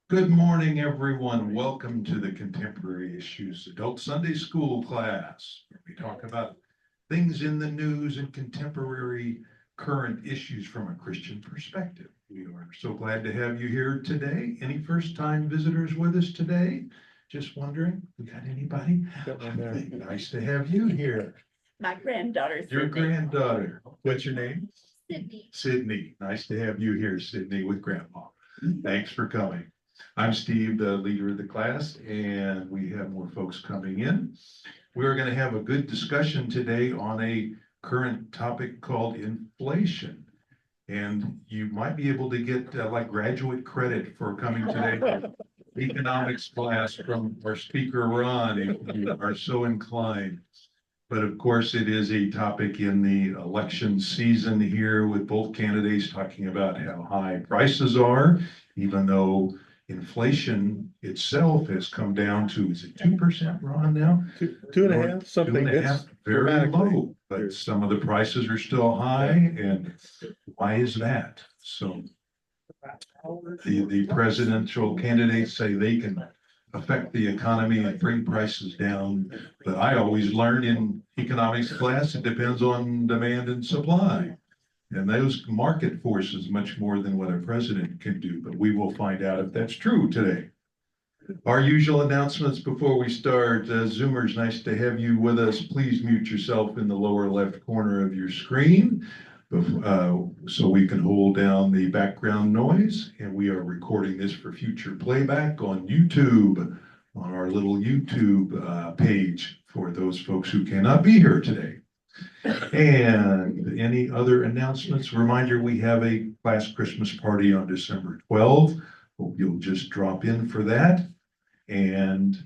Good morning, everyone. Welcome to the Contemporary Issues Adult Sunday School class, where we talk about things in the news and contemporary current issues from a Christian perspective. We are so glad to have you here today. Any first-time visitors with us today? Just wondering, we got anybody? Nice to have you here. My granddaughter. Your granddaughter. What's your name? Sydney. Sydney. Nice to have you here, Sydney, with Grandma. Thanks for coming. I'm Steve, the leader of the class, and we have more folks coming in. We're going to have a good discussion today on a current topic called inflation. And you might be able to get like graduate credit for coming today to economics class from our speaker, Ron, if you are so inclined. But of course, it is a topic in the election season here with both candidates talking about how high prices are, even though inflation itself has come down to, is it 2%, Ron, now? Two and a half, something. 2.5, very low, but some of the prices are still high, and why is that? So the presidential candidates say they can affect the economy and bring prices down. But I always learned in economics class, it depends on demand and supply. And those market forces much more than what a president can do, but we will find out if that's true today. Our usual announcements before we start. Zoomers, nice to have you with us. Please mute yourself in the lower left corner of your screen so we can hold down the background noise. And we are recording this for future playback on YouTube, on our little YouTube page for those folks who cannot be here today. And any other announcements? Reminder, we have a class Christmas party on December 12th. Hope you'll just drop in for that. And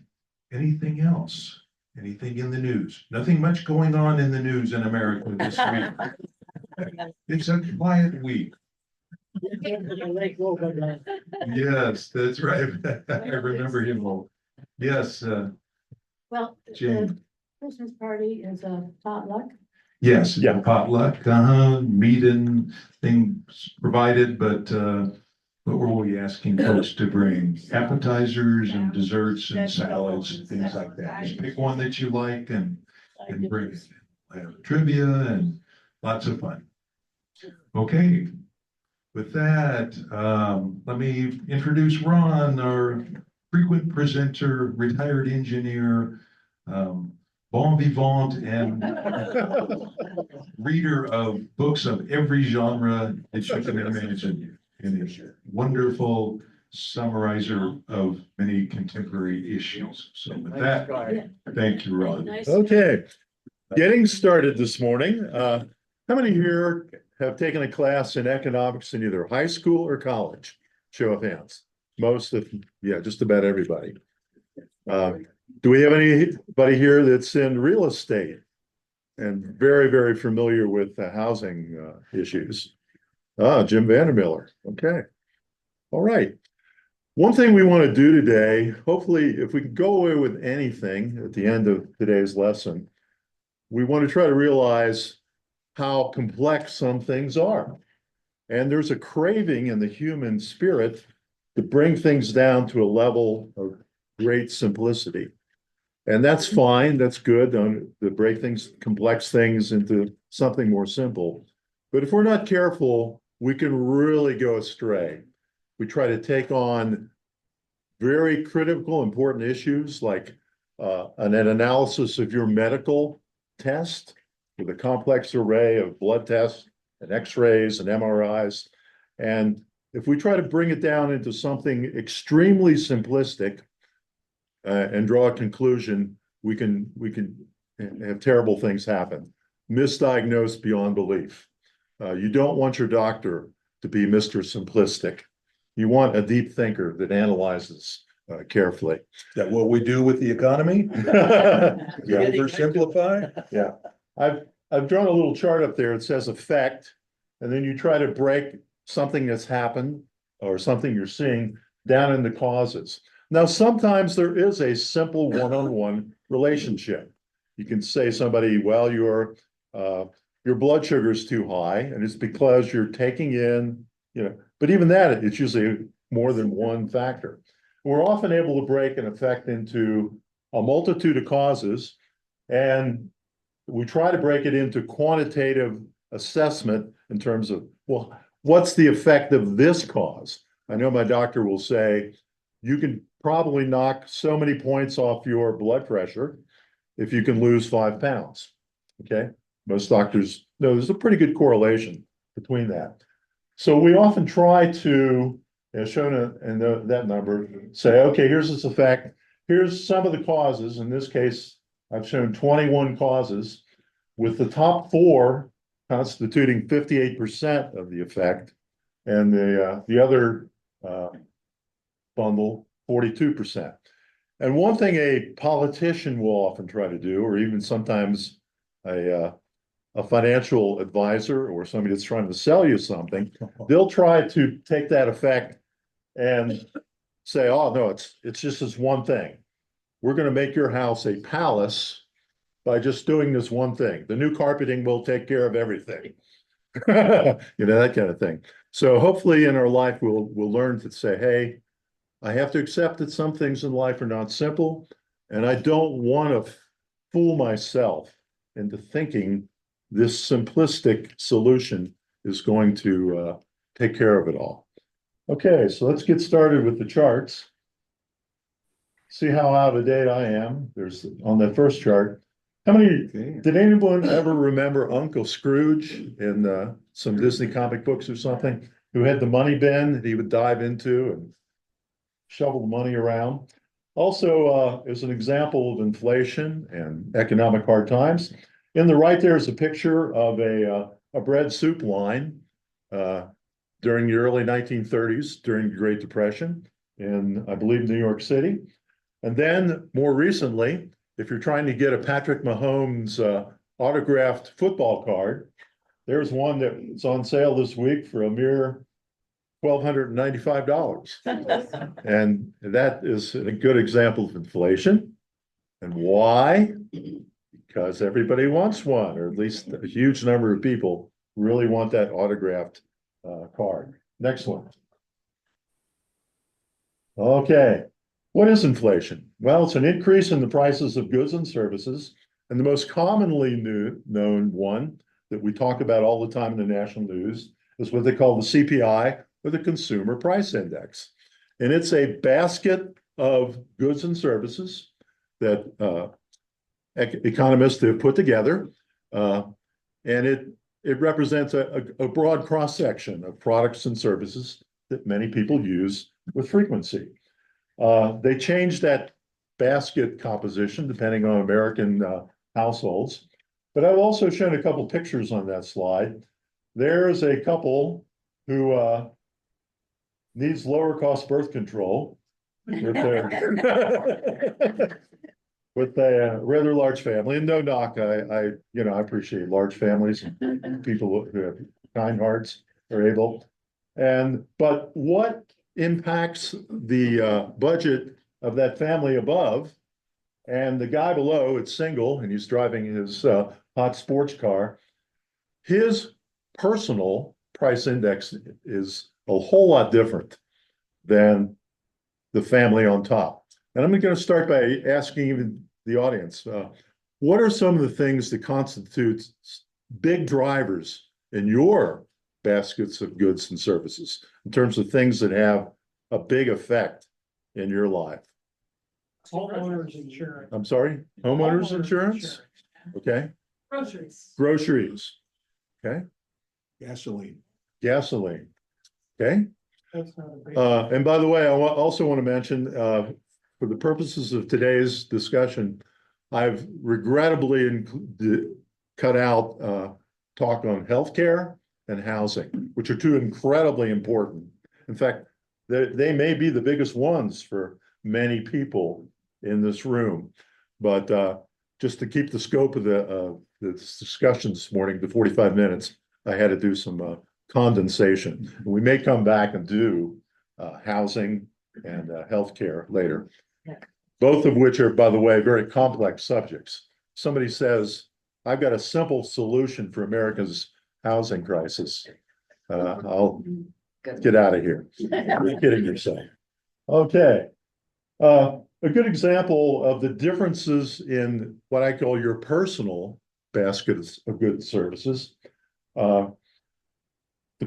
anything else? Anything in the news? Nothing much going on in the news in America this week. It's a quiet week. Yes, that's right. I remember him well. Yes, Well, Jane. the Christmas party is a potluck. Yes, Yeah. potluck, meat and things provided, but what were we asking folks to bring? Appetizers and desserts and salads and things like that. Just pick one that you like and bring it. I have trivia and lots of fun. Okay, with that, let me introduce Ron, our frequent presenter, retired engineer, bon vivant, and reader of books of every genre that you can imagine. And a wonderful summarizer of many contemporary issues. So with that, thank you, Ron. Okay, getting started this morning. How many here have taken a class in economics in either high school or college? Show of hands. Most of, yeah, just about everybody. Do we have anybody here that's in real estate and very, very familiar with the housing issues? Jim Vandermiller. Okay. All right. One thing we want to do today, hopefully, if we can go away with anything at the end of today's lesson, we want to try to realize how complex some things are. And there's a craving in the human spirit to bring things down to a level of great simplicity. And that's fine, that's good to break things, complex things into something more simple. But if we're not careful, we can really go astray. We try to take on very critical, important issues like an analysis of your medical test with a complex array of blood tests and x-rays and MRIs. And if we try to bring it down into something extremely simplistic and draw a conclusion, we can have terrible things happen. Misdiagnosed beyond belief. You don't want your doctor to be Mr. Simplistic. You want a deep thinker that analyzes carefully. Is that what we do with the economy? Yeah. Oversimplify? Yeah. I've drawn a little chart up there. It says effect, and then you try to break something that's happened or something you're seeing down into causes. Now, sometimes there is a simple one-on-one relationship. You can say somebody, well, your blood sugar is too high, and it's because you're taking in but even that, it's usually more than one factor. We're often able to break an effect into a multitude of causes, and we try to break it into quantitative assessment in terms of, well, what's the effect of this cause? I know my doctor will say, you can probably knock so many points off your blood pressure if you can lose 5 pounds. Okay, most doctors know there's a pretty good correlation between that. So we often try to, as shown in that number, say, okay, here's its effect. Here's some of the causes. In this case, I've shown 21 causes, with the top 4 constituting 58% of the effect, and the other bundle 42%. And one thing a politician will often try to do, or even sometimes a financial advisor or somebody that's trying to sell you something, they'll try to take that effect and say, oh, no, it's just this one thing. We're going to make your house a palace by just doing this one thing. The new carpeting will take care of everything. That kind of thing. So hopefully in our life, we'll learn to say, hey, I have to accept that some things in life are not simple, and I don't want to fool myself into thinking this simplistic solution is going to take care of it all. Okay, so let's get started with the charts. See how out of date I am. There's on that first chart. Did anyone ever remember Uncle Scrooge in some Disney comic books or something, who had the money bin that he would dive into and shovel the money around? Also, as an example of inflation and economic hard times, in the right there is a picture of a bread soup line during the early 1930s, during the Great Depression in, I believe, New York City. And then more recently, if you're trying to get a Patrick Mahomes autographed football card, there's one that's on sale this week for a mere $1,295. And that is a good example of inflation. And why? Because everybody wants one, or at least a huge number of people really want that autographed card. Next one. Okay. What is inflation? Well, it's an increase in the prices of goods and services. And the most commonly known one that we talk about all the time in the national news is what they call the CPI, or the Consumer Price Index. And it's a basket of goods and services that economists have put together. And it represents a broad cross-section of products and services that many people use with frequency. They changed that basket composition depending on American households. But I've also shown a couple pictures on that slide. There's a couple who needs lower cost birth control with with a rather large family. And no knock, I appreciate large families and people who have kind hearts are able. But what impacts the budget of that family above, and the guy below, it's single, and he's driving his hot sports car, his personal price index is a whole lot different than the family on top. And I'm going to start by asking even the audience, what are some of the things that constitute big drivers in your baskets of goods and services in terms of things that have a big effect in your life? Homeowners insurance. I'm sorry, homeowners insurance? Okay. Groceries. Groceries. Okay. Gasoline. Gasoline. Okay. That's not a big. And by the way, I also want to mention, for the purposes of today's discussion, I've regrettably cut out talk on healthcare and housing, which are two incredibly important. In fact, they may be the biggest ones for many people in this room. But just to keep the scope of the discussion this morning to 45 minutes, I had to do some condensation. We may come back and do housing and healthcare later, both of which are, by the way, very complex subjects. Somebody says, I've got a simple solution for America's housing crisis. I'll Get out of here. You're kidding yourself. Okay. A good example of the differences in what I call your personal basket of goods services. The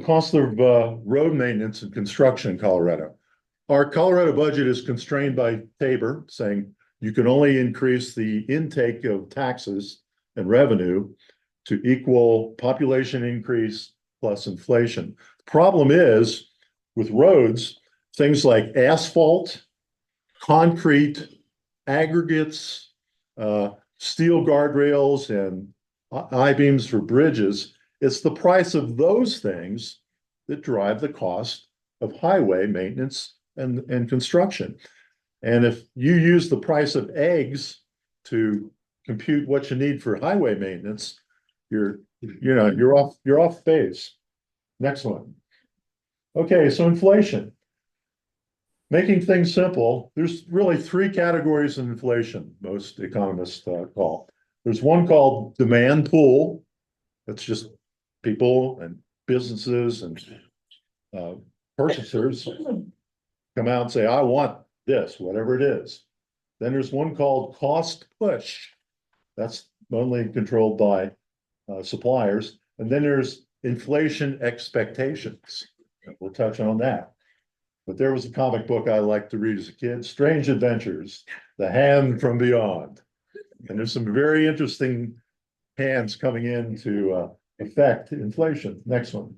cost of road maintenance and construction in Colorado. Our Colorado budget is constrained by Tabor, saying you can only increase the intake of taxes and revenue to equal population increase plus inflation. The problem is with roads, things like asphalt, concrete, aggregates, steel guardrails, and I-beams for bridges. It's the price of those things that drive the cost of highway maintenance and construction. And if you use the price of eggs to compute what you need for highway maintenance, you're off base. Next one. Okay, so inflation. Making things simple, there's really three categories of inflation most economists call. There's one called demand pool. That's just people and businesses and purchasers come out and say, I want this, whatever it is. Then there's one called cost push. That's only controlled by suppliers. And then there's inflation expectations. We'll touch on that. But there was a comic book I liked to read as a kid, Strange Adventures, The Hand from Beyond. And there's some very interesting hands coming in to affect inflation. Next one.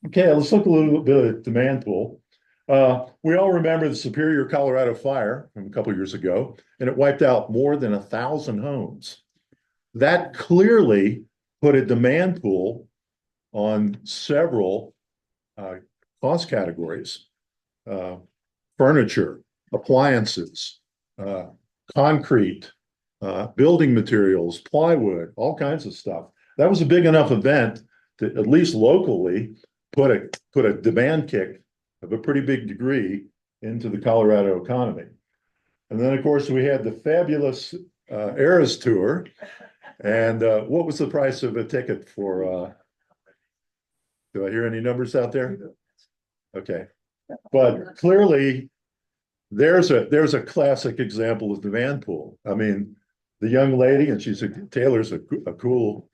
Okay, let's look a little bit at demand pool. We all remember the Superior, Colorado fire from a couple of years ago, and it wiped out more than 1,000 homes. That clearly put a demand pool on several cost categories, furniture, appliances, concrete, building materials, plywood, all kinds of stuff. That was a big enough event to at least locally put a demand kick of a pretty big degree into the Colorado economy. And then, of course, we had the fabulous Eras Tour. And what was the price of a ticket for? Do I hear any numbers out there? Okay, but clearly there's a classic example of demand pool. I mean, the young lady, and Taylor's a cool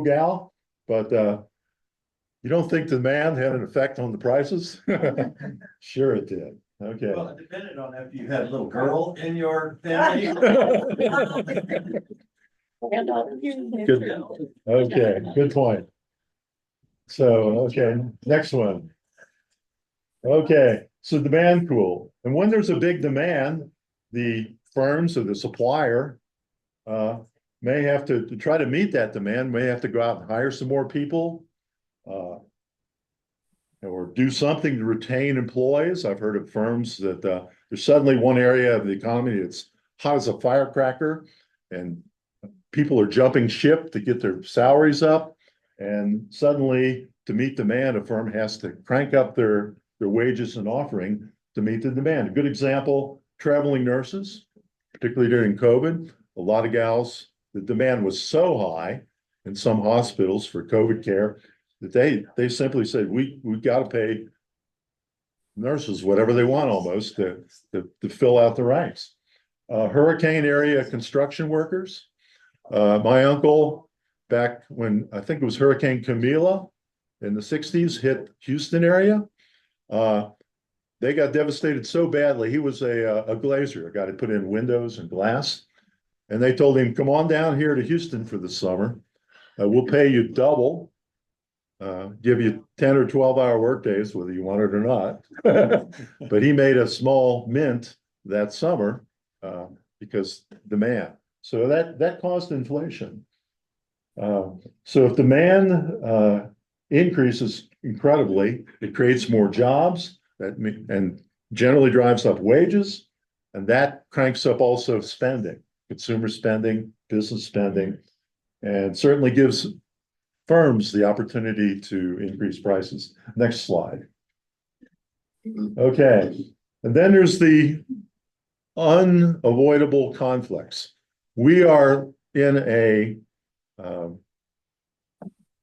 gal, but you don't think demand had an effect on the prices? Sure it did. Okay. Well, it depended on if you had a little girl in your family. Good. Okay, good point. So, okay, next one. Okay, so demand pool. And when there's a big demand, the firms or the supplier may have to try to meet that demand, may have to go out and hire some more people or do something to retain employees. I've heard of firms that there's suddenly one area of the economy that's hot as a firecracker and people are jumping ship to get their salaries up. And suddenly, to meet demand, a firm has to crank up their wages and offering to meet the demand. A good example, traveling nurses, particularly during COVID, a lot of gals, the demand was so high in some hospitals for COVID care that they simply said, we got to pay nurses whatever they want almost to fill out the ranks. Hurricane area construction workers. My uncle, back when I think it was Hurricane Camila in the 60s, hit Houston area. They got devastated so badly. He was a glazier, a guy that put in windows and glass. And they told him, come on down here to Houston for the summer. We'll pay you double, give you 10 or 12-hour work days, whether you want it or not. But he made a small mint that summer because demand. So that caused inflation. So if demand increases incredibly, it creates more jobs and generally drives up wages, and that cranks up also spending, consumer spending, business spending, and certainly gives firms the opportunity to increase prices. Next slide. Okay, and then there's the unavoidable conflicts. We are in a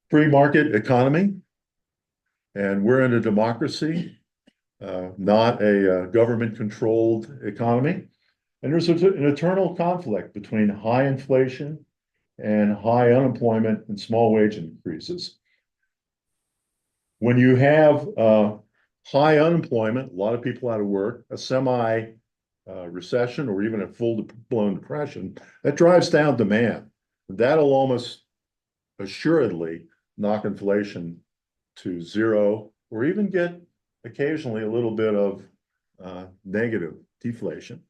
free market economy, And we're in a democracy, not a government-controlled economy. And there's an eternal conflict between high inflation and high unemployment and small wage increases. When you have high unemployment, a lot of people out of work, a semi recession or even a full-blown depression, that drives down demand. That'll almost assuredly knock inflation to zero or even get occasionally a little bit of negative deflation.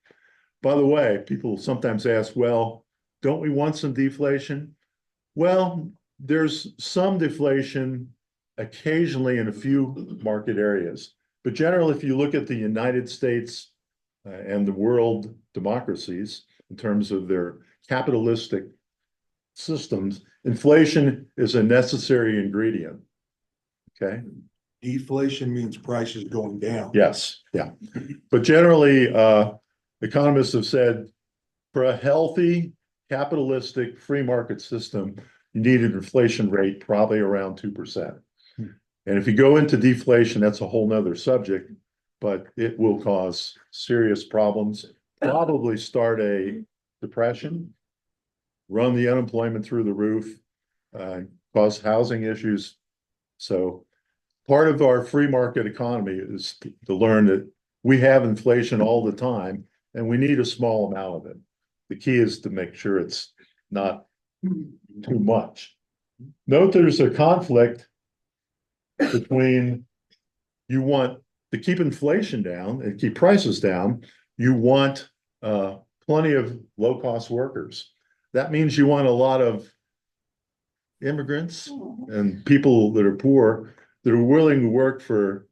By the way, people sometimes ask, well, don't we want some deflation? Well, there's some deflation occasionally in a few market areas. But generally, if you look at the United States and the world democracies in terms of their capitalistic systems, inflation is a necessary ingredient. Okay. Deflation means prices going down. Yes, yeah. But generally, economists have said for a healthy capitalistic free market system, you need an inflation rate probably around 2%. And if you go into deflation, that's a whole nother subject, but it will cause serious problems, probably start a depression, run the unemployment through the roof, cause housing issues. So part of our free market economy is to learn that we have inflation all the time and we need a small amount of it. The key is to make sure it's not too much. Note there's a conflict between you want to keep inflation down and keep prices down. You want plenty of low-cost workers. That means you want a lot of immigrants and people that are poor that are willing to work for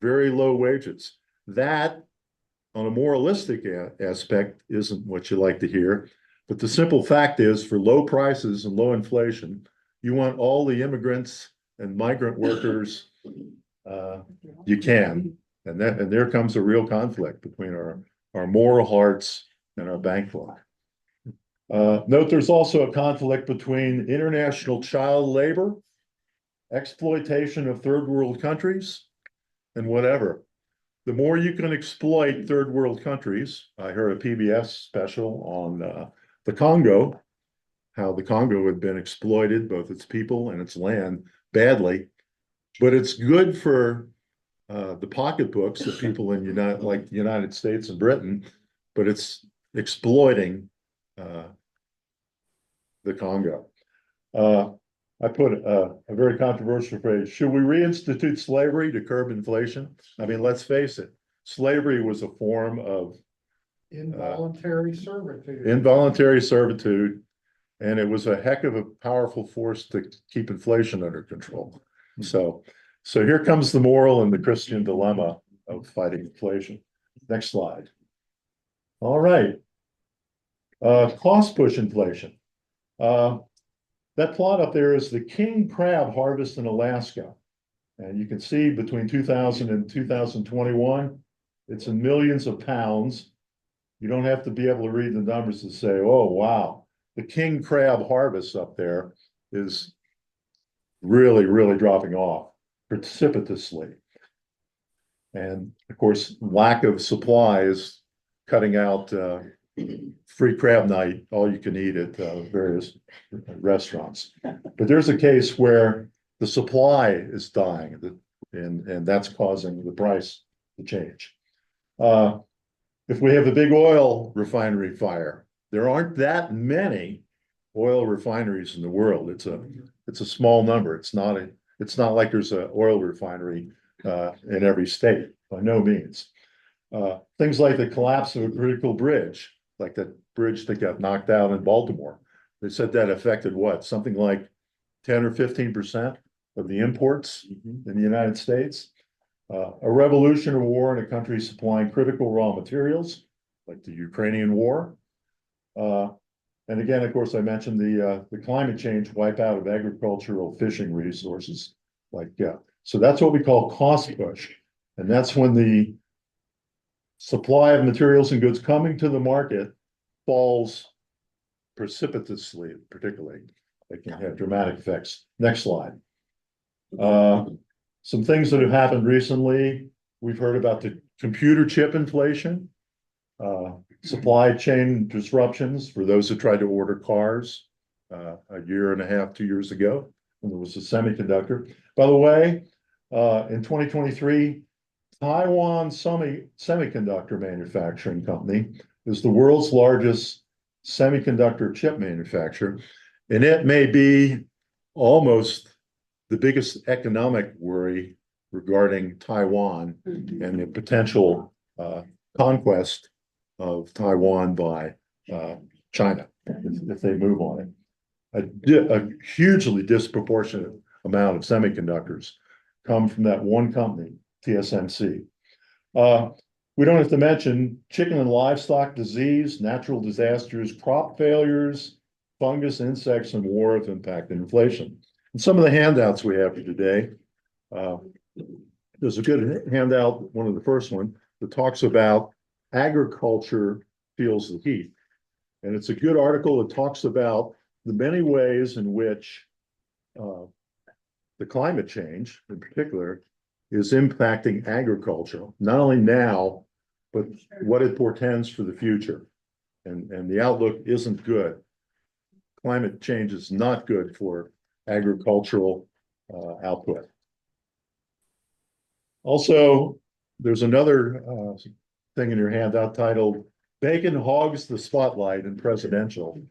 very low wages. That, on a moralistic aspect, isn't what you like to hear. But the simple fact is, for low prices and low inflation, you want all the immigrants and migrant workers you can. And there comes a real conflict between our moral hearts and our bank book. Note there's also a conflict between international child labor, exploitation of third world countries, and whatever. The more you can exploit third world countries, I heard a PBS special on the Congo, how the Congo had been exploited, both its people and its land, badly. But it's good for the pocketbooks of people in like the United States and Britain, but it's exploiting the Congo. I put a very controversial phrase. Should we reinstitute slavery to curb inflation? I mean, let's face it, slavery was a form of Involuntary servitude. involuntary servitude, and it was a heck of a powerful force to keep inflation under control. So here comes the moral and the Christian dilemma of fighting inflation. Next slide. All right. Cost push inflation. That plot up there is the king crab harvest in Alaska. And you can see between 2000 and 2021, it's in millions of pounds. You don't have to be able to read the numbers to say, oh, wow, the king crab harvest up there is really, really dropping off precipitously. And of course, lack of supply is cutting out free crab night, all you can eat at various restaurants. But there's a case where the supply is dying, and that's causing the price to change. If we have a big oil refinery fire, there aren't that many oil refineries in the world. It's a small number. It's not like there's an oil refinery in every state, by no means. Things like the collapse of a critical bridge, like that bridge that got knocked out in Baltimore. They said that affected what? Something like 10 or 15% of the imports in the United States. A revolution or war in a country supplying critical raw materials, like the Ukrainian war. And again, of course, I mentioned the climate change wipeout of agricultural fishing resources. So that's what we call cost push. And that's when the supply of materials and goods coming to the market falls precipitously, particularly. They can have dramatic effects. Next slide. Some things that have happened recently, we've heard about the computer chip inflation. Supply chain disruptions for those who tried to order cars a year and a half, 2 years ago, when there was a semiconductor. By the way, in 2023, Taiwan Semiconductor Manufacturing Company is the world's largest semiconductor chip manufacturer, and it may be almost the biggest economic worry regarding Taiwan and the potential conquest of Taiwan by China if they move on it. A hugely disproportionate amount of semiconductors come from that one company, TSMC. We don't have to mention chicken and livestock disease, natural disasters, crop failures, fungus, insects, and war have impacted inflation. And some of the handouts we have for today, there's a good handout, one of the first one, that talks about agriculture feels the heat. And it's a good article that talks about the many ways in which the climate change in particular is impacting agriculture, not only now, but what it portends for the future. And the outlook isn't good. Climate change is not good for agricultural output. Also, there's another thing in your handout titled "Bacon Hogs the Spotlight in Presidential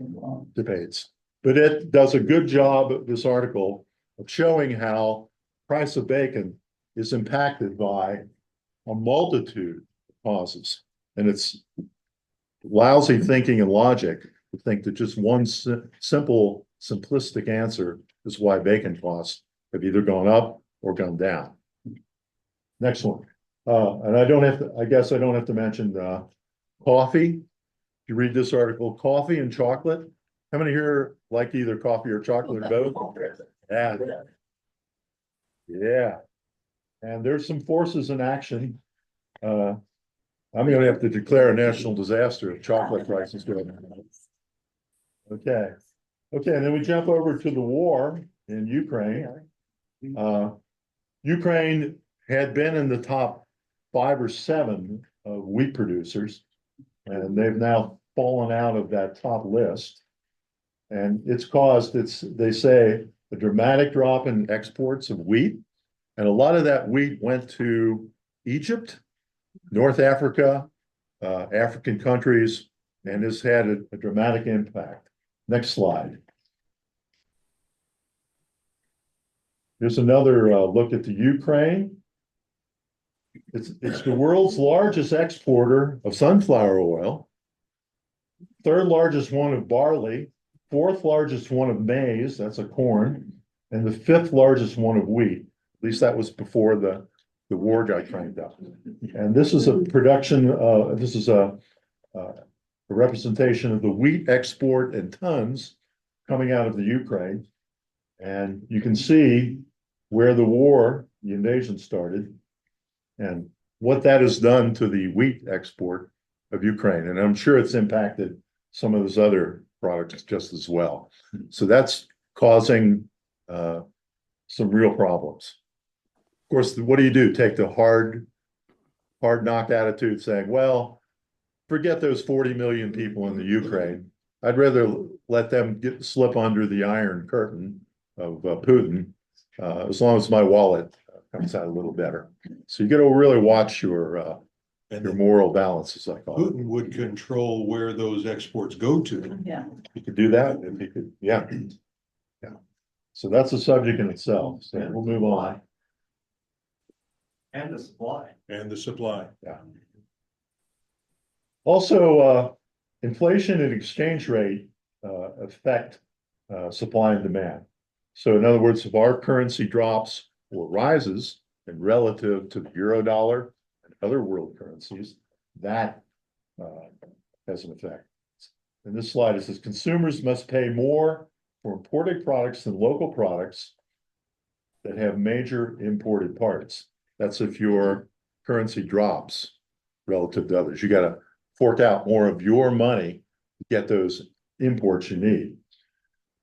Debates." But it does a good job, this article, of showing how price of bacon is impacted by a multitude of causes. And it's lousy thinking and logic to think that just one simple, simplistic answer is why bacon costs have either gone up or gone down. Next one. And I guess I don't have to mention coffee. If you read this article, coffee and chocolate. How many here like either coffee or chocolate or both? Yeah. Yeah. And there's some forces in action. I'm going to have to declare a national disaster if chocolate prices go down. Okay. Okay, and then we jump over to the war in Ukraine. Ukraine had been in the top 5 or 7 of wheat producers, and they've now fallen out of that top list. And it's caused, they say, a dramatic drop in exports of wheat. And a lot of that wheat went to Egypt, North Africa, African countries, and has had a dramatic impact. Next slide. Here's another look at the Ukraine. It's the world's largest exporter of sunflower oil, 3rd largest one of barley, 4th largest one of maize, that's a corn, and the 5th largest one of wheat. At least that was before the war got cranked up. And this is a production, this is a representation of the wheat export in tons coming out of the Ukraine. And you can see where the invasion started, and what that has done to the wheat export of Ukraine. And I'm sure it's impacted some of those other products just as well. So that's causing some real problems. Of course, what do? Take the hard knock attitude saying, well, forget those 40 million people in the Ukraine. I'd rather let them slip under the iron curtain of Putin, as long as my wallet comes out a little better. So you got to really watch your moral balance, as I call it. Putin would control where those exports go to. Yeah. You could do that if he could, yeah. Yeah. So that's a subject in itself. So we'll move on. And the supply. And the supply. Yeah. Also, inflation and exchange rate affect supply and demand. So in other words, if our currency drops or rises in relative to the euro dollar and other world currencies, that has an effect. In this slide, it says consumers must pay more for imported products than local products that have major imported parts. That's if your currency drops relative to others. You got to fork out more of your money to get those imports you need.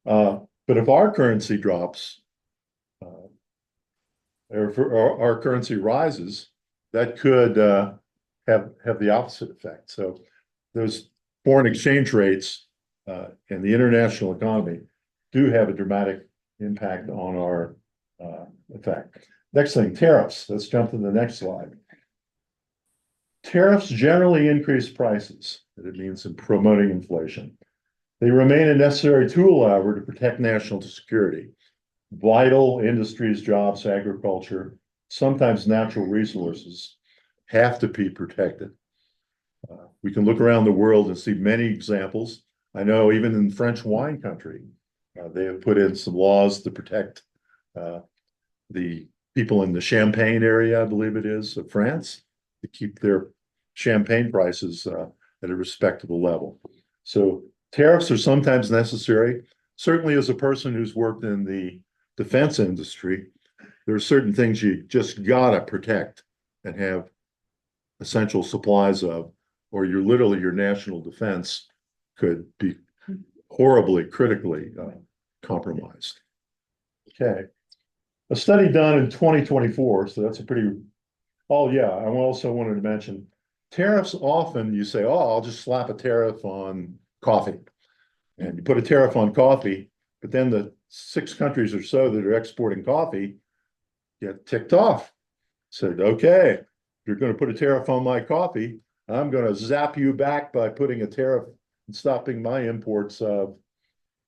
But if our currency drops or if our currency rises, that could have the opposite effect. So those foreign exchange rates and the international economy do have a dramatic impact on our effect. Next thing, tariffs. Let's jump to the next slide. Tariffs generally increase prices. It means in promoting inflation. They remain a necessary tool, however, to protect national security. Vital industries, jobs, agriculture, sometimes natural resources have to be protected. We can look around the world and see many examples. I know even in French wine country, they have put in some laws to protect the people in the Champagne area, I believe it is, of France, to keep their champagne prices at a respectable level. So tariffs are sometimes necessary. Certainly as a person who's worked in the defense industry, there are certain things you just gotta protect and have essential supplies of, or your national defense could be horribly, critically compromised. Okay. A study done in 2024, so that's a pretty, oh yeah, I also wanted to mention, tariffs often you say, oh, I'll just slap a tariff on coffee. And you put a tariff on coffee, but then the 6 countries or so that are exporting coffee get ticked off. Said, okay, you're going to put a tariff on my coffee. I'm going to zap you back by putting a tariff and stopping my imports of,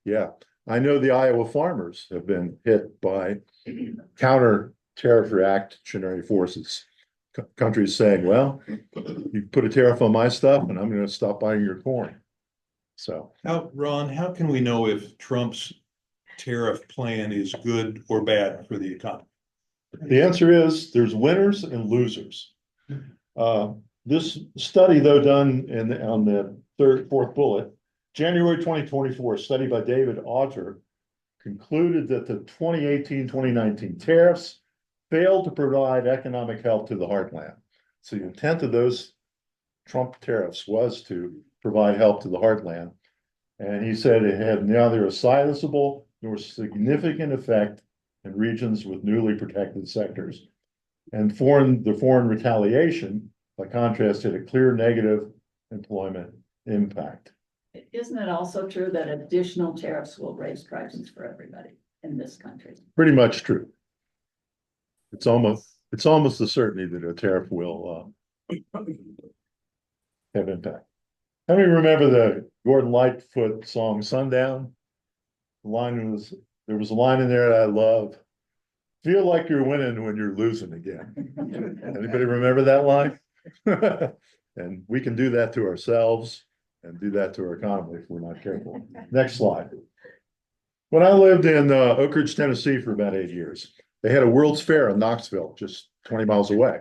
yeah. I know the Iowa farmers have been hit by counter tariff reactionary forces. Countries saying, well, you put a tariff on my stuff and I'm going to stop buying your corn. So, Ron, how can we know if Trump's tariff plan is good or bad for the economy? the answer is there's winners and losers. This study, though, done on the fourth bullet, January 2024, study by David Autor concluded that the 2018-2019 tariffs failed to provide economic help to the heartland. So the intent of those Trump tariffs was to provide help to the heartland. And he said it had neither a sizable nor significant effect in regions with newly protected sectors. And the foreign retaliation, by contrast, had a clear negative employment impact. Isn't it also true that additional tariffs will raise prices for everybody in this country? Pretty much true. It's almost a certainty that a tariff will have impact. How many remember the Gordon Lightfoot song Sundown? There was a line in there that I love. Feel like you're winning when you're losing again. Anybody remember that line? And we can do that to ourselves and do that to our economy if we're not careful. Next slide. When I lived in Oak Ridge, Tennessee for about 8 years, they had a World's Fair in Knoxville, just 20 miles away.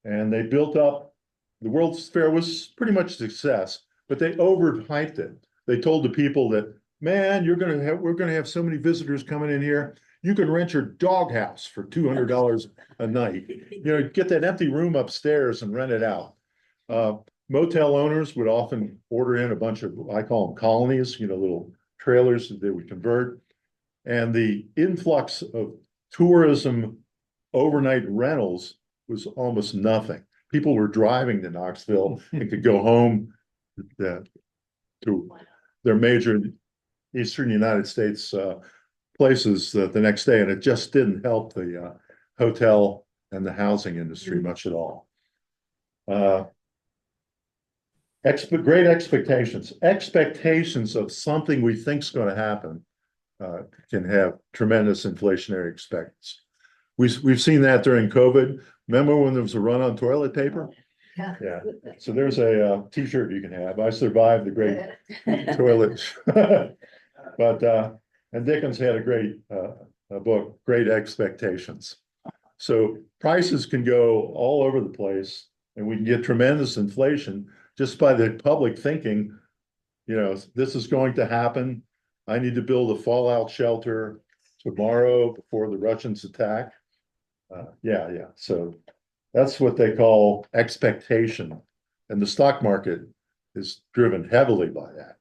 And they built up, the World's Fair was pretty much a success, but they overhyped it. They told the people that, man, we're gonna have so many visitors coming in here. You can rent your doghouse for $200 a night. You know, get that empty room upstairs and rent it out. Motel owners would often order in a bunch of, I call them colonies, little trailers that they would convert. And the influx of tourism overnight rentals was almost nothing. People were driving to Knoxville and could go home to their major Eastern United States places the next day. And it just didn't help the hotel and the housing industry much at all. Great expectations. Expectations of something we think is going to happen can have tremendous inflationary expectancy. We've seen that during COVID. Remember when there was a run on toilet paper? Yeah. So there's a t-shirt you can have. I survived the great toilet. But and Dickens had a great book, Great Expectations. So prices can go all over the place and we can get tremendous inflation just by the public thinking, this is going to happen. I need to build a fallout shelter tomorrow before the Russians attack. Yeah. So that's what they call expectation. And the stock market is driven heavily by that.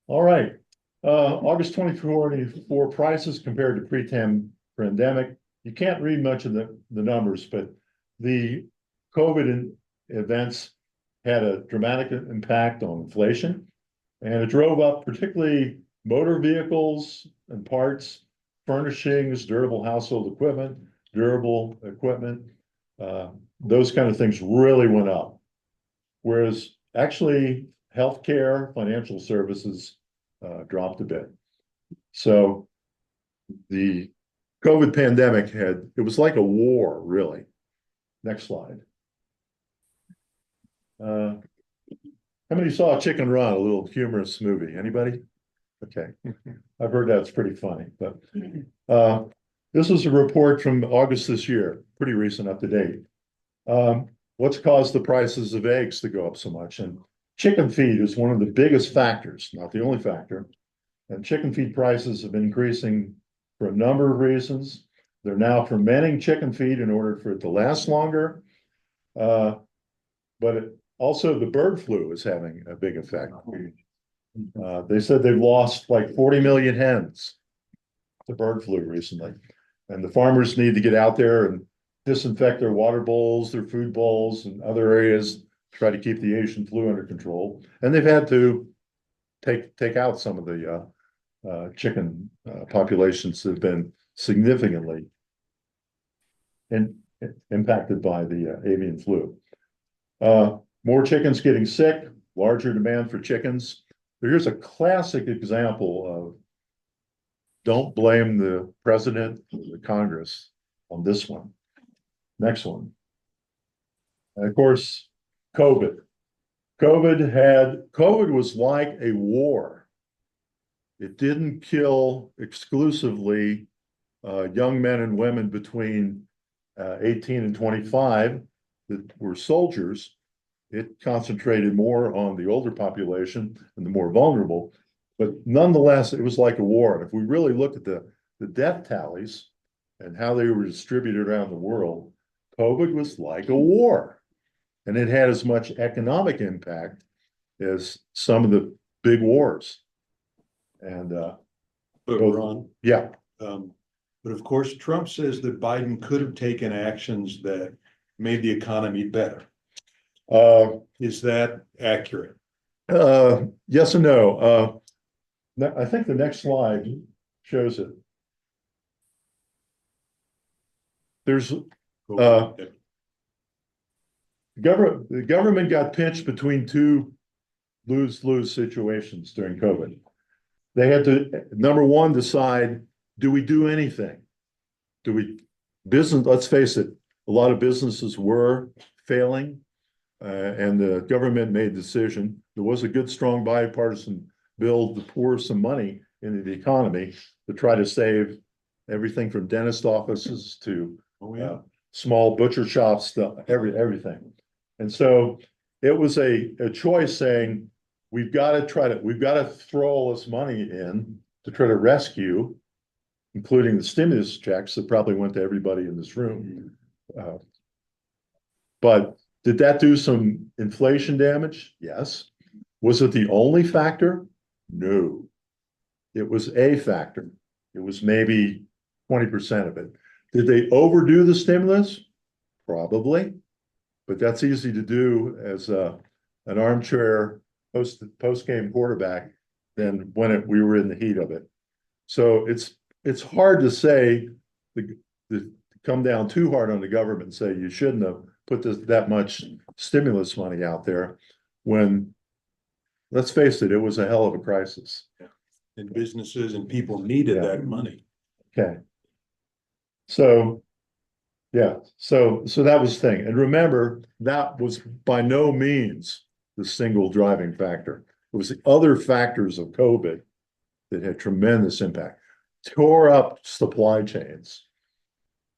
All right. August 2024 prices compared to pre-pandemic you can't read much of the numbers, but the events had a dramatic impact on inflation. And it drove up particularly motor vehicles and parts, furnishings, durable household equipment, durable equipment. Those kind of things really went up. Whereas actually healthcare, financial services dropped a bit. So the COVID pandemic it was like a war, really. Next slide. How many saw Chicken Run, a little humorous movie? Anybody? Okay, I've heard that's pretty funny, but this was a report from August this year, pretty recent, up to date. What's caused the prices of eggs to go up so much? And chicken feed is one of the biggest factors, not the only factor. And chicken feed prices have been increasing for a number of reasons. They're now fermenting chicken feed in order for it to last longer. But also the bird flu is having a big effect. They said they've lost like 40 million hens to bird flu recently. And the farmers need to get out there and disinfect their water bowls, their food bowls, and other areas, try to keep the Asian flu under control. And they've had to take out some of the chicken populations that have been significantly impacted by the avian flu. More chickens getting sick, larger demand for chickens. Here's a classic example of don't blame the president or the Congress on this one. Next one. And of course, COVID. COVID was like a war. It didn't kill exclusively young men and women between 18 and 25 that were soldiers. It concentrated more on the older population and the more vulnerable, but nonetheless, it was like a war. And if we really look at the death tallies and how they were distributed around the world, COVID was like a war. And it had as much economic impact as some of the big wars. And But Ron, yeah, but of course, Trump says that Biden could have taken actions that made the economy better. Is that accurate? yes and no. I think the next slide shows it. There's the government got pinched between two lose-lose situations during COVID. They had to, number one, decide, do we do anything? Let's face it, a lot of businesses were failing, and the government made a decision. There was a good, strong bipartisan bill to pour some money into the economy to try to save everything from dentist offices to small butcher shops, everything. And so it was a choice saying, we've got to throw all this money in to try to rescue, including the stimulus checks that probably went to everybody in this room. But did that do some inflation damage? Yes. Was it the only factor? No. It was a factor. It was maybe 20% of it. Did they overdo the stimulus? Probably. But that's easy to do as an armchair post-game quarterback than when we were in the heat of it. So it's hard to say to come down too hard on the government and say you shouldn't have put that much stimulus money out there when, let's face it, it was a hell of a crisis. And businesses and people needed that money. Okay. So, yeah, so that was the thing. And remember, that was by no means the single driving factor. It was the other factors of COVID that had tremendous impact. Tore up supply chains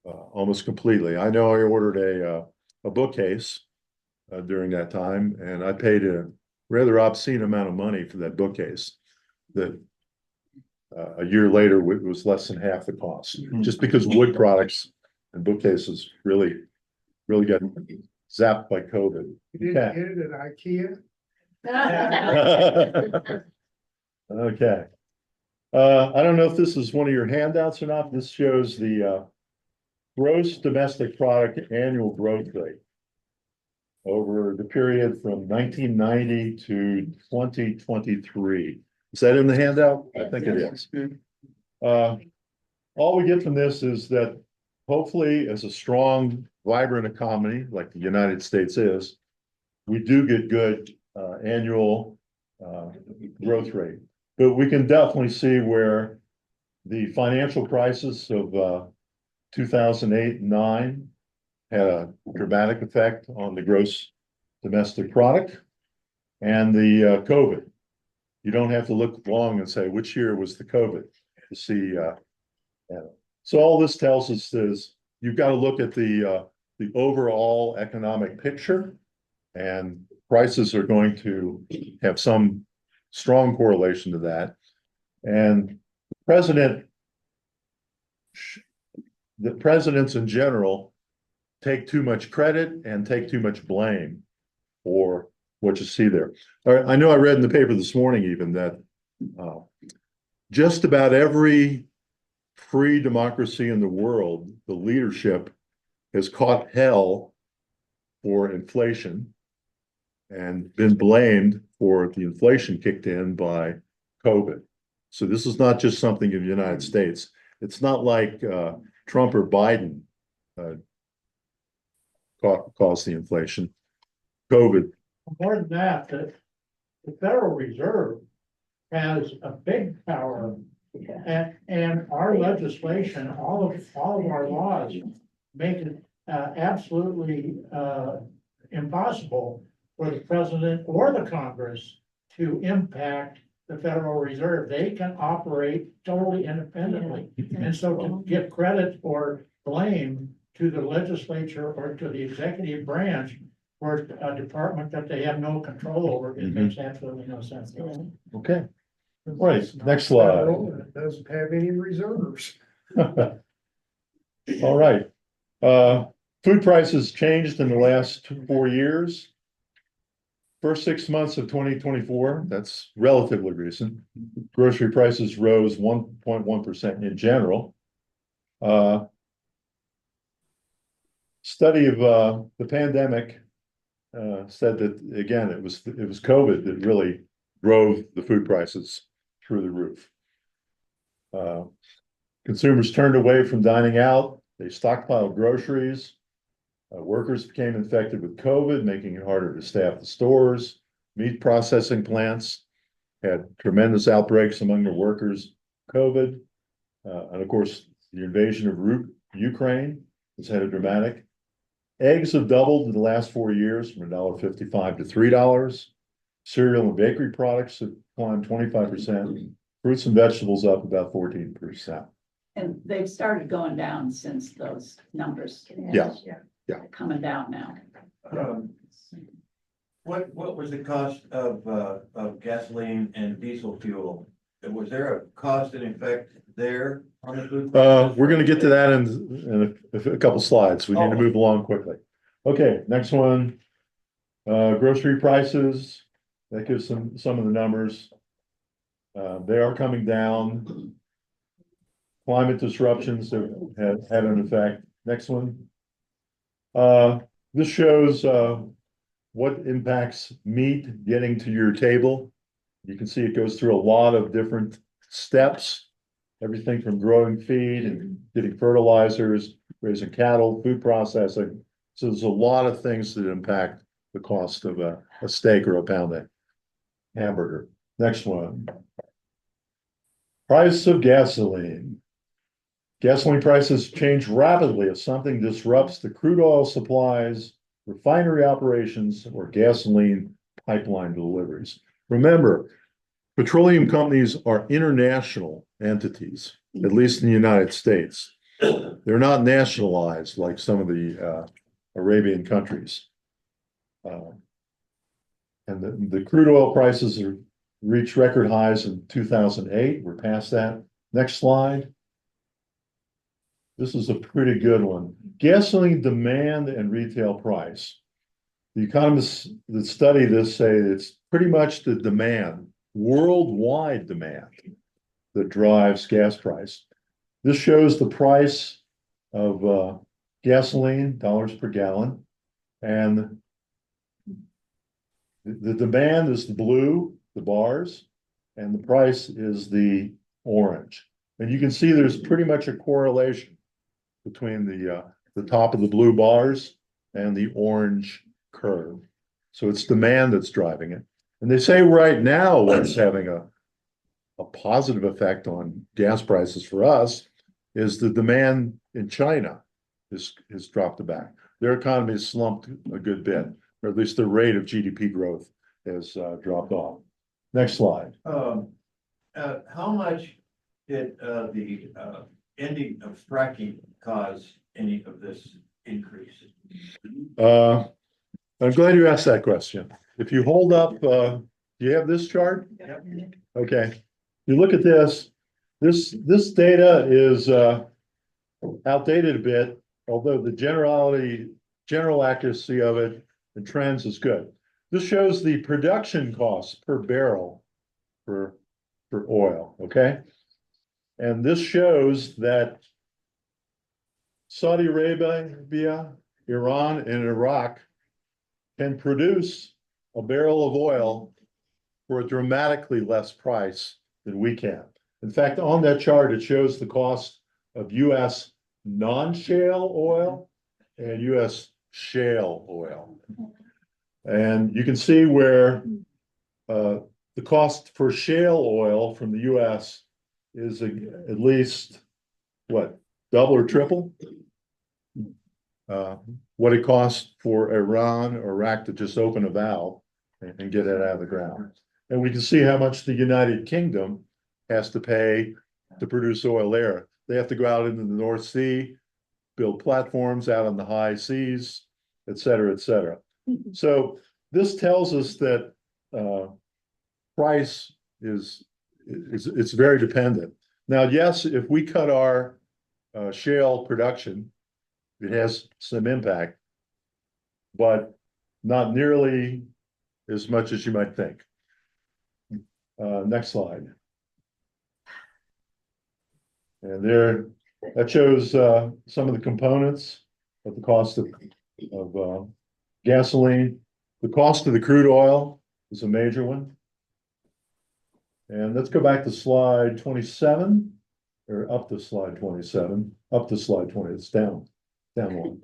almost completely. I know I ordered a bookcase during that time, and I paid a rather obscene amount of money for that bookcase that a year later it was less than half the cost, just because wood products and bookcases really got zapped by COVID. You didn't get it at IKEA? Okay. I don't know if this is one of your handouts or not. This shows the gross domestic product annual growth rate over the period from 1990 to 2023. Is that in the handout? I think it is. All we get from this is that hopefully, as a strong, vibrant economy like the United States is, we do get good annual growth rate. But we can definitely see where the financial crisis of 2008 and 9 had a dramatic effect on the gross domestic product, and the COVID. You don't have to look long and say which year was the COVID to see. So all this tells us is you've got to look at the overall economic picture, and prices are going to have some strong correlation to that. And the presidents in general take too much credit and take too much blame for what you see there. All right, I know I read in the paper this morning even that just about every free democracy in the world, the leadership has caught hell for inflation and been blamed for the inflation kicked in by COVID. So this is not just something in the United States. It's not like Trump or Biden caused the inflation. COVID. More than that, the Federal Reserve has a big power. And our legislation, all of our laws make it absolutely impossible for the president or the Congress to impact the Federal Reserve. They can operate totally independently. And so to give credit or blame to the legislature or to the executive branch for a department that they have no control over, it makes absolutely no sense. Okay. All right, next slide. It doesn't have any reserves. All right. Food prices changed in the last 4 years. First 6 months of 2024, that's relatively recent. Grocery prices rose 1.1% in general. Study of the pandemic said that, again, it was COVID that really drove the food prices through the roof. Consumers turned away from dining out. They stockpiled groceries. Workers became infected with COVID, making it harder to staff the stores. Meat processing plants had tremendous outbreaks among their workers, COVID. And of course, the invasion of Ukraine has had a dramatic. Eggs have doubled in the last 4 years from $1.55 to $3. Cereal and bakery products have climbed 25%. Fruits and vegetables up about 14%. And they've started going down since those numbers. Yeah. They're coming down now. What was the cost of gasoline and diesel fuel? Was there a cost and effect there on the food? We're going to get to that in a couple slides. We need to move along quickly. Okay, next one. Grocery prices. That gives some of the numbers. They are coming down. Climate disruptions have had an effect. Next one. This shows what impacts meat getting to your table. You can see it goes through a lot of different steps. Everything from growing feed and getting fertilizers, raising cattle, food processing. So there's a lot of things that impact the cost of a steak or a pound of hamburger. Next one. Price of gasoline. Gasoline prices change rapidly if something disrupts the crude oil supplies, refinery operations, or gasoline pipeline deliveries. Remember, petroleum companies are international entities, at least in the United States. They're not nationalized like some of the Arabian countries. And the crude oil prices reached record highs in 2008. We're past that. Next slide. This is a pretty good one. Gasoline demand and retail price. The economists that study this say it's pretty much the demand, worldwide demand, that drives gas price. This shows the price of gasoline, dollars per gallon. And the demand is the blue, the bars, and the price is the orange. And you can see there's pretty much a correlation between the top of the blue bars and the orange curve. So it's demand that's driving it. And they say right now what's having a positive effect on gas prices for us is the demand in China has dropped back. Their economy has slumped a good bit, or at least the rate of GDP growth has dropped off. Next slide. How much did the ending of fracking cause any of this increase? I'm glad you asked that question. If you hold up, do you have this chart? Yep. Okay, you look at this, this data is outdated a bit, although the general accuracy of it and trends is good. This shows the production costs per barrel for oil, okay? And this shows that Saudi Arabia, Iran, and Iraq can produce a barrel of oil for a dramatically less price than we can. In fact, on that chart, it shows the cost of US non-shale oil and US shale oil. And you can see where the cost for shale oil from the US is at least, what, double or triple? What it costs for Iran or Iraq to just open a valve and get it out of the ground. And we can see how much the United Kingdom has to pay to produce oil there. They have to go out into the North Sea, build platforms out on the high seas, et cetera, et cetera. So this tells us that price it's very dependent. Now, yes, if we cut our shale production, it has some impact, but not nearly as much as you might think. Next slide. And there, that shows some of the components of the cost of gasoline. The cost of the crude oil is a major one. And let's go back to slide 27, or up to slide 27, up to slide 20, it's down one.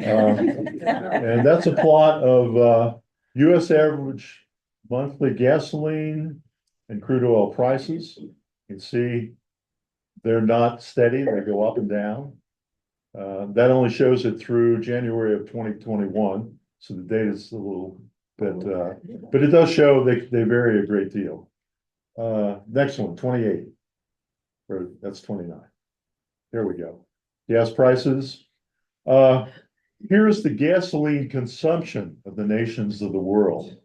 And that's a plot of US average monthly gasoline and crude oil prices. You can see they're not steady, they go up and down. That only shows it through January of 2021, so the data is a little bit, but it does show they vary a great deal. Next one, 28, or that's 29. There we go. Gas prices. Here's the gasoline consumption of the nations of the world.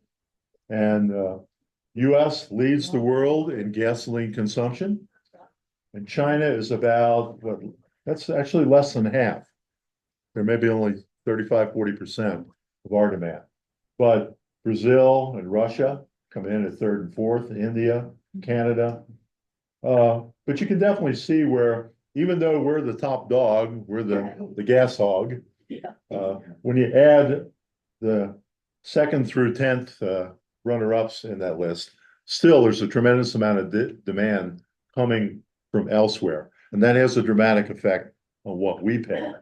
And US leads the world in gasoline consumption. And China is about, what, that's actually less than half. There may be only 35–40% of our demand. But Brazil and Russia come in at third and fourth, India, Canada. But you can definitely see where, even though we're the top dog, we're the gas hog. When you add the second through 10th runner-ups in that list, still there's a tremendous amount of demand coming from elsewhere. And that has a dramatic effect on what we pay.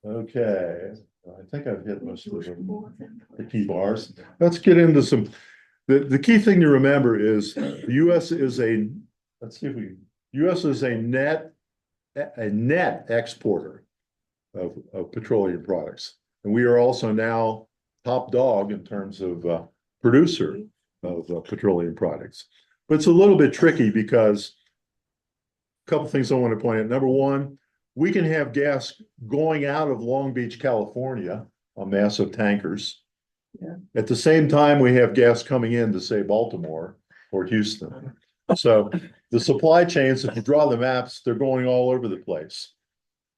Okay, I think I've hit most of the key bars. Let's get into some, the key thing to remember is the US is US is a net exporter of petroleum products. And we are also now top dog in terms of producer of petroleum products. But it's a little bit tricky because a couple things I want to point out. Number one, we can have gas going out of Long Beach, California on massive tankers. At the same time, we have gas coming in to, say, Baltimore or Houston. So the supply chains, if you draw the maps, they're going all over the place.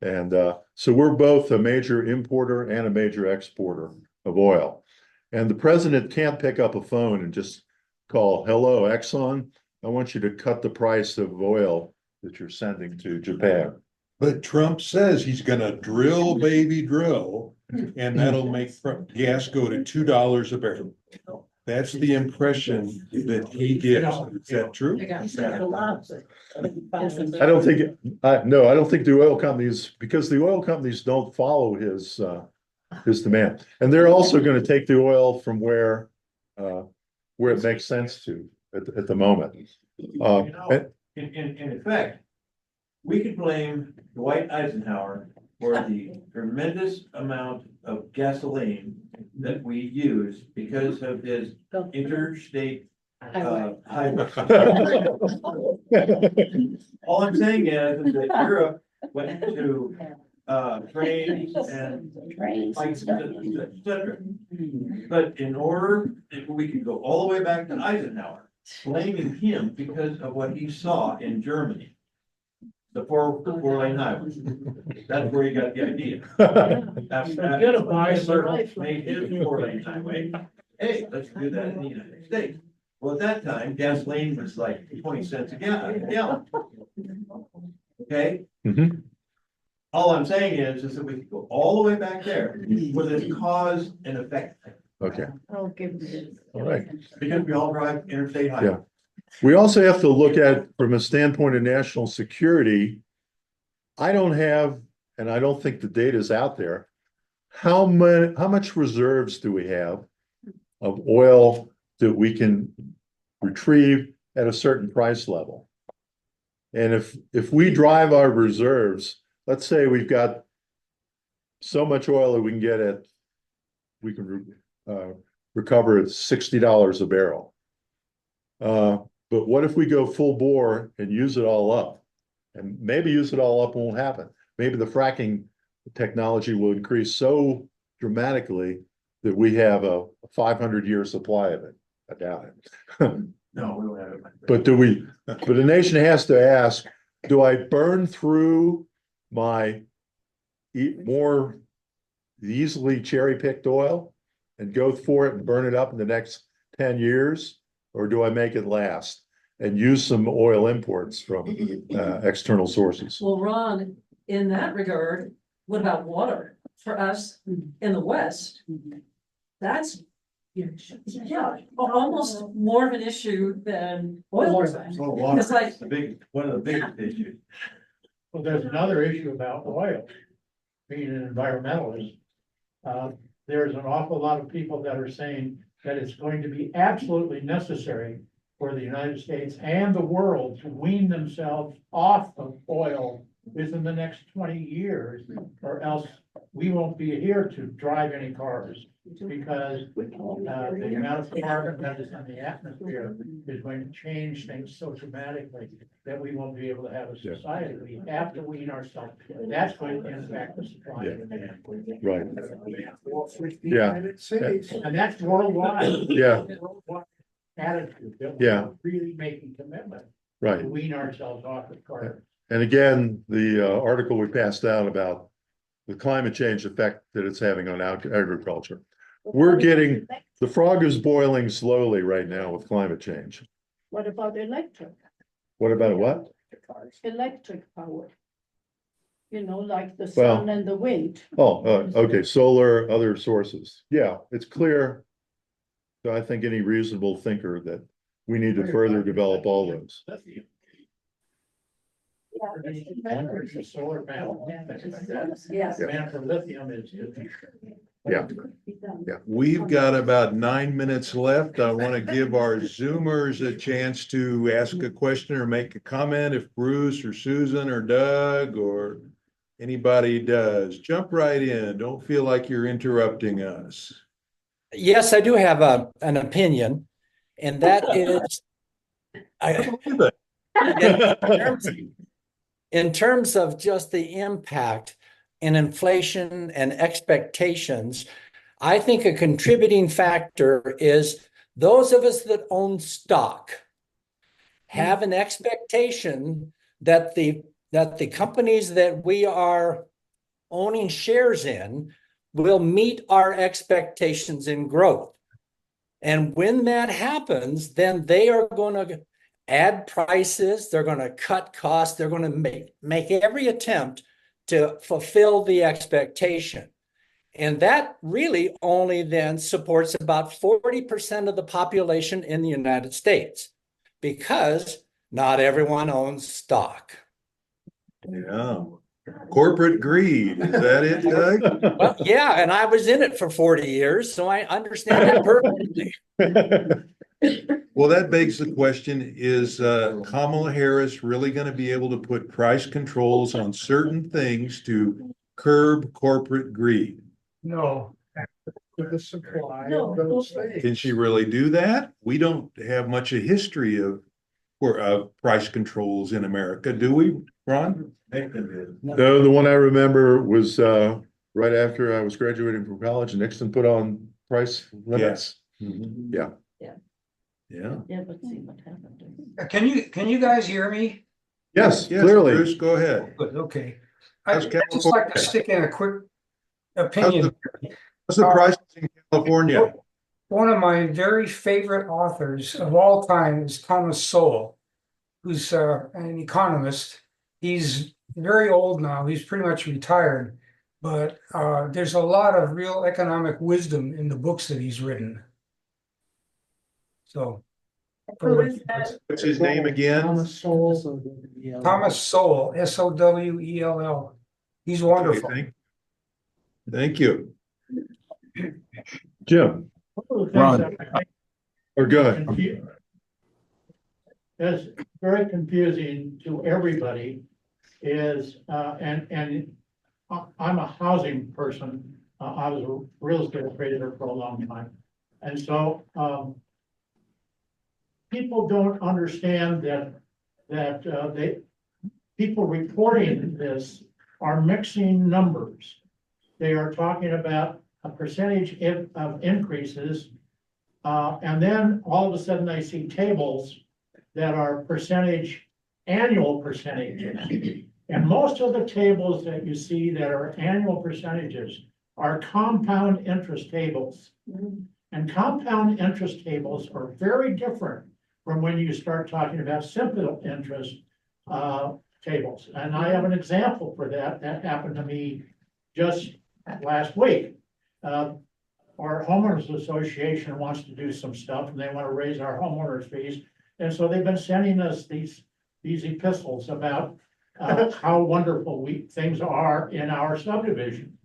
And so we're both a major importer and a major exporter of oil. And the president can't pick up a phone and just call, hello, Exxon, I want you to cut the price of oil that you're sending to Japan. But Trump says he's gonna drill, baby, drill, and that'll make gas go to $2 a barrel. That's the impression that he gives. Is that true? I don't think, no, I don't think the oil companies, because the oil companies don't follow his demand. And they're also gonna take the oil from where it makes sense to at the moment. And- In effect, we could blame Dwight Eisenhower for the tremendous amount of gasoline that we use because of his interstate highway. All I'm saying is that Europe went to trains and pipes, et cetera. But in order, if we could go all the way back to Eisenhower, blaming him because of what he saw in Germany. The four-lane highway. That's where he got the idea. After Chrysler made his 4-lane highway, hey, let's do that in the United States. Well, at that time, gasoline was like 20 cents a gallon. Okay? Mhm. All I'm saying is that we could go all the way back there with this cause and effect, Okay, I'll give you. all right. because we all drive interstate highway. Yeah. We also have to look at, from a standpoint of national security, I don't have, and I don't think the data is out there. How much reserves do we have of oil that we can retrieve at a certain price level? And if we drive our reserves, let's say we've got so much oil that we can get at, we can recover at $60 a barrel. But what if we go full bore and use it all up? And maybe use it all up won't happen. Maybe the fracking technology will increase so dramatically that we have a 500-year supply of it. I doubt it. No, we don't have it. But the nation has to ask, do I burn through my more easily cherry-picked oil and go for it and burn it up in the next 10 years? Or do I make it last and use some oil imports from external sources? Well, Ron, in that regard, what about water? For us in the West, that's, yeah, almost more of an issue than oil. Well, water It's like- is one of the biggest issues. Well, there's another issue about oil. Being an environmentalist, there's an awful lot of people that are saying that it's going to be absolutely necessary for the United States and the world to wean themselves off of oil within the next 20 years, or else we won't be here to drive any cars. Because the amount of carbon that is in the atmosphere is going to change things so dramatically that we won't be able to have a society. We have to wean ourselves. That's going to impact the supply and demand. Right. Yeah. And that's worldwide. Yeah. Worldwide attitude that Yeah. we're really making commitment Right. to wean ourselves off of carbon. And again, the article we passed out about the climate change effect that it's having on agriculture. We're getting, the frog is boiling slowly right now with climate change. What about electric? What about what? Electric power? You know, like the Well- sun and the wind. Oh, okay, solar, other sources. Yeah, it's clear. So I think any reasonable thinker that we need to further develop all those. Batteries, the solar panel, things like that. Yes. Demand for lithium is. Yeah. We've got about 9 minutes left. I want to give our Zoomers a chance to ask a question or make a comment if Bruce or Susan or Doug or anybody does. Jump right in. Don't feel like you're interrupting us. Yes, I do have an opinion, and that is, in terms of just the impact in inflation and expectations, I think a contributing factor is those of us that own stock have an expectation that the companies that we are owning shares in will meet our expectations in growth. And when that happens, then they are going to add prices, they're going to cut costs, they're going to make every attempt to fulfill the expectation. And that really only then supports about 40% of the population in the United States, because not everyone owns stock. Yeah. Corporate greed, is that it, Doug? Well, yeah, and I was in it for 40 years, so I understand it perfectly. Well, that begs the question, is Kamala Harris really going to be able to put price controls on certain things to curb corporate greed? No. With the supply No. of those things. Can she really do that? We don't have much a history of price controls in America, do we, Ron? No, the one I remember was right after I was graduating from college, Nixon put on price limits. Yeah. Yeah, but see what happened. Can you guys hear me? Yes, Yes, clearly. Bruce, go ahead. Good, okay. How's I'd just like to stick in a quick opinion. What's the prices in California? One of my very favorite authors of all time is Thomas Sowell, who's an economist. He's very old now. He's pretty much retired, but there's a lot of real economic wisdom in the books that he's written. So. What's his name again? Thomas Sowell. Thomas Sowell, Sowell. He's wonderful. Okay, thank you. Jim, Ron. or go ahead. That's very confusing to everybody is, and I'm a housing person. I was a real estate appraiser for a long time. And so, people don't understand that people reporting this are mixing numbers. They are talking about a percentage of increases. And then all of a sudden they see tables that are annual percentages. And most of the tables that you see that are annual percentages are compound interest tables. And compound interest tables are very different from when you start talking about simple interest tables. And I have an example for that. That happened to me just last week. Our homeowners association wants to do some stuff and they want to raise our homeowners fees. And so they've been sending us these epistles about how wonderful things are in our subdivision.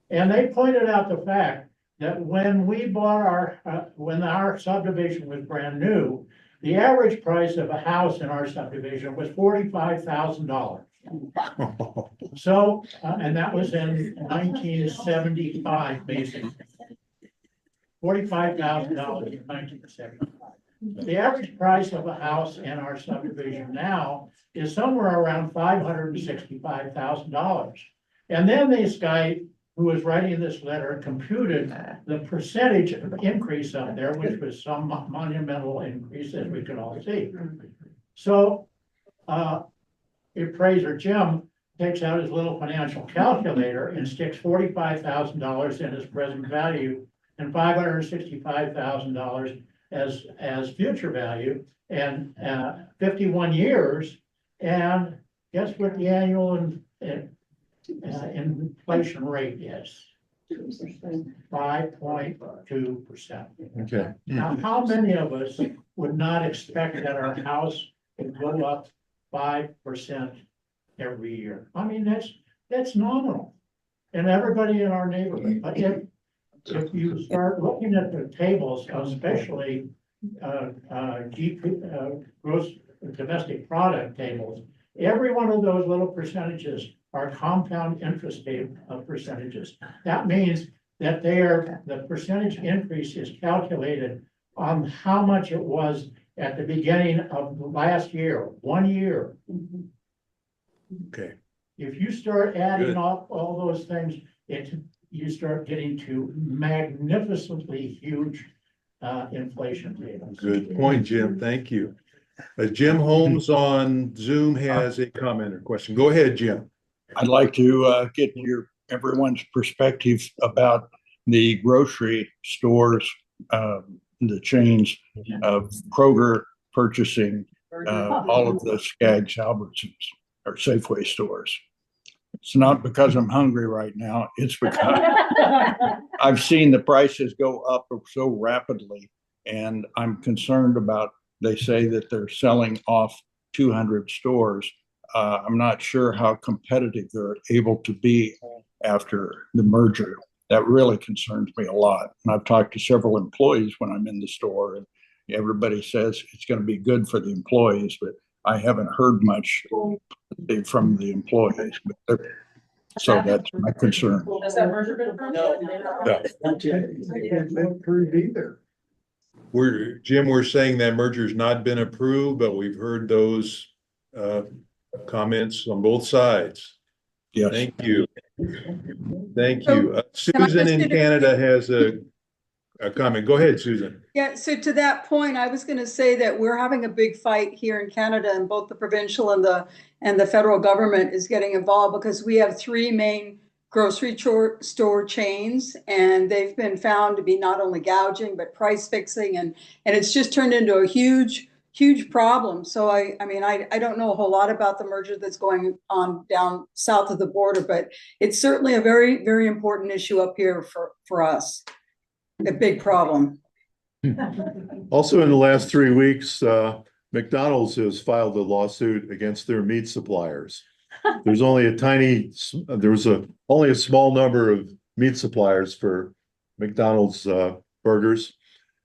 And they pointed out the fact that when we bought when our subdivision was brand new, the average price of a house in our subdivision was $45,000. So, and that was in 1975, basically. $45,000 in 1975. The average price of a house in our subdivision now is somewhere around $565,000. And then this guy who was writing this letter computed the percentage of increase up there, which was some monumental increase, as we could all see. So, appraiser Jim takes out his little financial calculator and sticks $45,000 in his present value and $565,000 as future value and 51 years. And guess what the annual inflation rate is? 5.2%. Okay. Now, how many of us would not expect that our house would go up 5% every year? I mean, that's nominal. And everybody in our neighborhood, but if you start looking at the tables, especially gross domestic product tables, every one of those little percentages are compound interest percentages. That means that the percentage increase is calculated on how much it was at the beginning of last year, 1 year. Okay. If you start adding up all those things, you start getting to magnificently huge inflation tables. Good point, Jim. Thank you. Jim Holmes on Zoom has a comment or question. Go ahead, Jim. I'd like to get everyone's perspective about the grocery stores, the chains of Kroger purchasing all of the Skaggs Albertsons or Safeway stores. It's not because I'm hungry right now. It's because I've seen the prices go up so rapidly, and I'm concerned about, they say that they're selling off 200 stores. I'm not sure how competitive they're able to be after the merger. That really concerns me a lot. And I've talked to several employees when I'm in the store, and everybody says it's going to be good for the employees, but I haven't heard much from the employees. So that's my concern. Has that merger been approved? either. Jim, we're saying that merger's not been approved, but we've heard those comments on both sides. Yes. Thank you. Thank you. Susan in Canada has a comment. Go ahead, Susan. Yeah, so to that point, I was going to say that we're having a big fight here in Canada, and both the provincial and the federal government is getting involved because we have three main grocery store chains, and they've been found to be not only gouging but price fixing, and it's just turned into a huge problem. So I mean, I don't know a whole lot about the merger that's going on down south of the border, but it's certainly a very, very important issue up here for us. A big problem. Also, in the last 3 weeks, McDonald's has filed a lawsuit against their meat suppliers. There's only only a small number of meat suppliers for McDonald's burgers,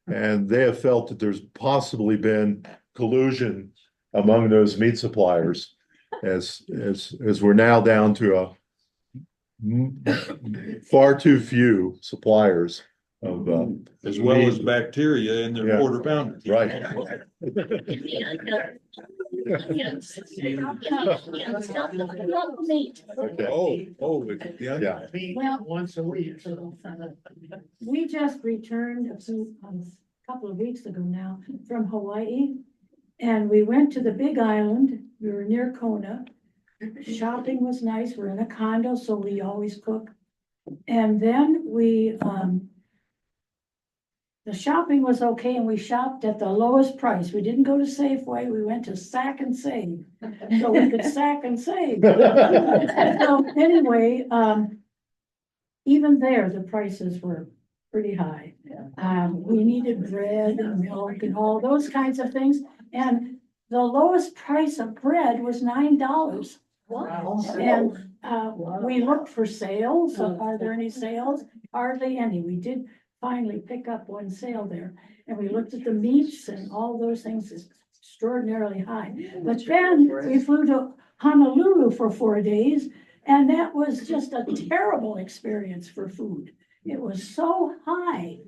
and they have felt that there's possibly been collusion among those meat suppliers, as we're now down to far too few suppliers of As well as bacteria in their Yeah. quarter pounders. right. Okay. Yeah. Yeah. Well, Once a week. we just returned a couple of weeks ago now from Hawaii. And we went to the Big Island. We were near Kona. Shopping was nice. We're in a condo, so we always cook. And then the shopping was okay, and we shopped at the lowest price. We didn't go to Safeway. We went to Sack and Save. So we could sack and save. So anyway, even there, the prices were pretty high. We needed bread and milk and all those kinds of things. And the lowest price of bread was $9. Wow. And we looked for sales. Are there any sales? Hardly any. We did finally pick up one sale there. And we looked at the meats, and all those things is extraordinarily high. But then we flew to Honolulu for 4 days, and that was just a terrible experience for food. It was so high,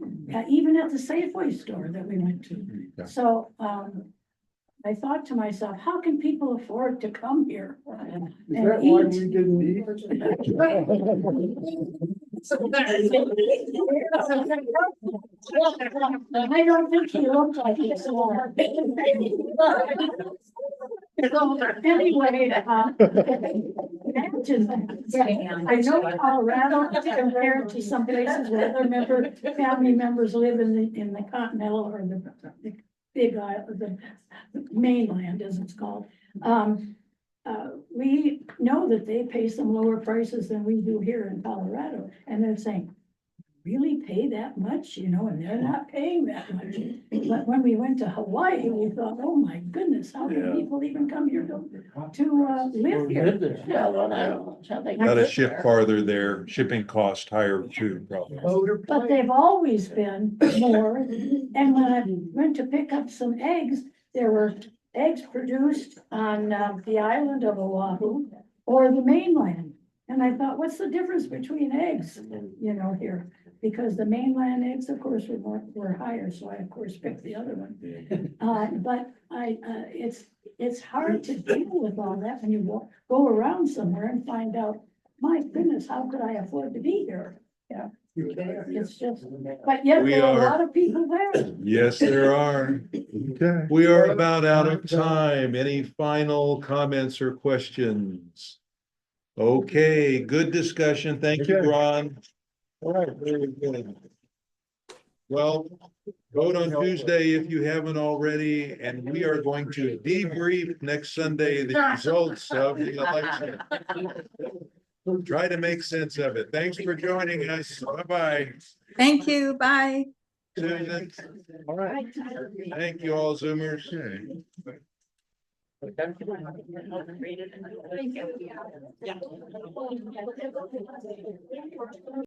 even at the Safeway store that we went to. Yeah. So I thought to myself, how can people afford to come here and eat? didn't eat? I don't think he looked like he swore. So anyway, imagine that. I know Colorado compared to some places where other family members live in the continental or the Big Island, the mainland as it's called. We know that they pay some lower prices than we do here in Colorado, and they're saying, really pay that much, and they're not paying that much. But when we went to Hawaii, we thought, oh my goodness, how can people even come here to live here? Got to ship farther there. Shipping cost higher too, probably. But they've always been more. And when I went to pick up some eggs, there were eggs produced on the island of Oahu or the mainland. And I thought, what's the difference between eggs, here? Because the mainland eggs, of course, were higher, so I of course picked the other one. But it's hard to deal with all that when you go around somewhere and find out, my goodness, how could I afford to be here? Yeah, it's just, but yet there are a lot of people there. Yes, there are. Okay. We are about out of time. Any final comments or questions? Okay, good discussion. Thank you, Okay. Ron. All right, very good. Well, vote on Tuesday if you haven't already, and we are going to debrief next Sunday the results of the election. Try to make sense of it. Thanks for joining us. Bye-bye. Thank you, bye. Susan. All right. Thank you all Zoomers. Yeah.